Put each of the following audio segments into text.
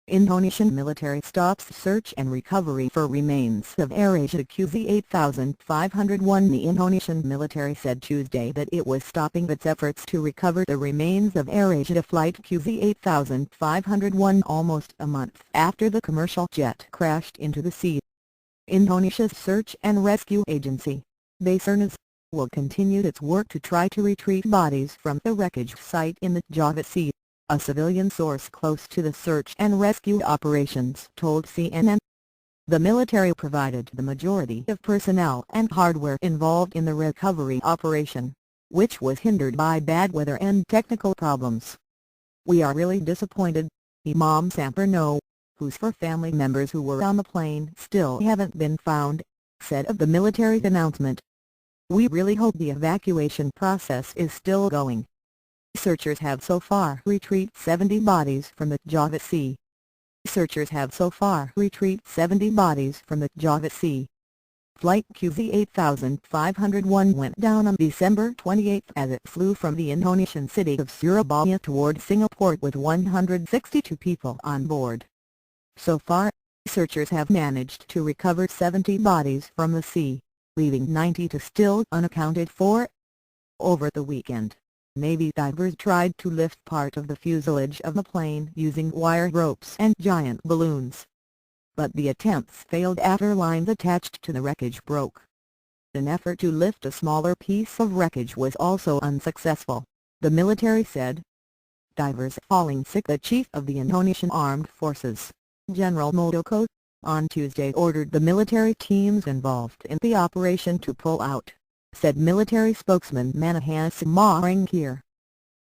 Indonesian military stops search and recovery for remains of AirAsia QZ8501. The Indonesian military said Tuesday that it was stopping its efforts to recover the remains of AirAsia Flight QZ8501 almost a month after the commercial jet crashed into the sea. Indonesia's search and rescue agency, Basarnas, will continue its work to try to retrieve bodies from the wreckage site in the Java Sea, a civilian source close to the search and rescue operations told CNN. The military provided the majority of personnel and hardware involved in the recovery operation, which was hindered by bad weather and technical problems. "We are really disappointed," Imam Sampurno, whose 4 family members who were on the plane still haven't been found, said of the military announcement. "We really hope the evacuation process is still going." Searchers have so far retrieved 70 bodies from the Java Sea. Searchers have so far retrieved 70 bodies from the Java Sea. Flight QZ8501 went down on December 28 as it flew from the Indonesian city of Surabaya toward Singapore with 162 people on board. So far, searchers have managed to recover 70 bodies from the sea, leaving 92 still unaccounted for. Over the weekend, Navy divers tried to lift part of the fuselage of the plane using wire ropes and giant balloons. But the attempts failed after lines attached to the wreckage broke. An effort to lift a smaller piece of wreckage was also unsuccessful, the military said. Divers falling sick. The chief of the Indonesian Armed Forces, General Muldoko, on Tuesday ordered the military teams involved in the operation to pull out, said military spokesman Manahas Maringkir.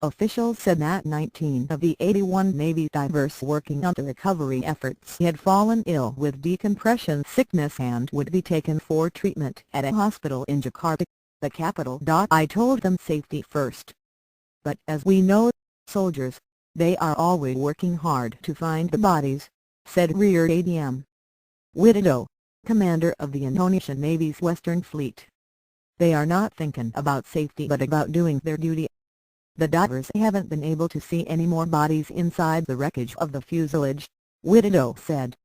Officials said that 19 of the 81 Navy divers working on the recovery efforts had fallen ill with decompression sickness and would be taken for treatment at a hospital in Jakarta, the capital. "I told them safety first. But as we know, soldiers, they are always working hard to find the bodies," said Rear Adm. Widodo, commander of the Indonesian Navy's Western Fleet. "They are not thinking about safety but about doing their duty." The divers haven't been able to see any more bodies inside the wreckage of the fuselage, Widodo said.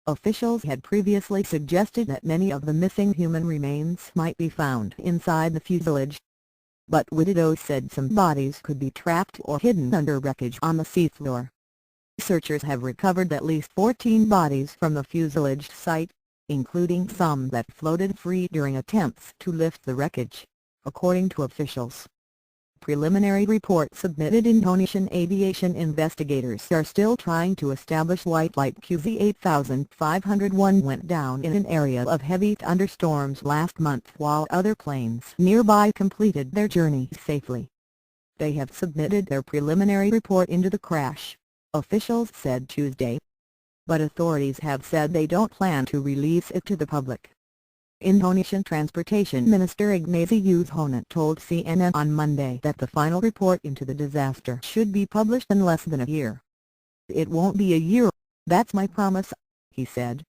Officials had previously suggested that many of the missing human remains might be found inside the fuselage. But Widodo said some bodies could be trapped or hidden under wreckage on the seafloor. Searchers have recovered at least 14 bodies from the fuselage site, including some that floated free during attempts to lift the wreckage, according to officials. Preliminary report submitted. Indonesian aviation investigators are still trying to establish why Flight QZ8501 went down in an area of heavy thunderstorms last month while other planes nearby completed their journey safely. They have submitted their preliminary report into the crash, officials said Tuesday. But authorities have said they don't plan to release it to the public. Indonesian Transportation Minister Ignazio Yohannes told CNN on Monday that the final report into the disaster should be published in less than a year. "It won't be a year, that's my promise," he said.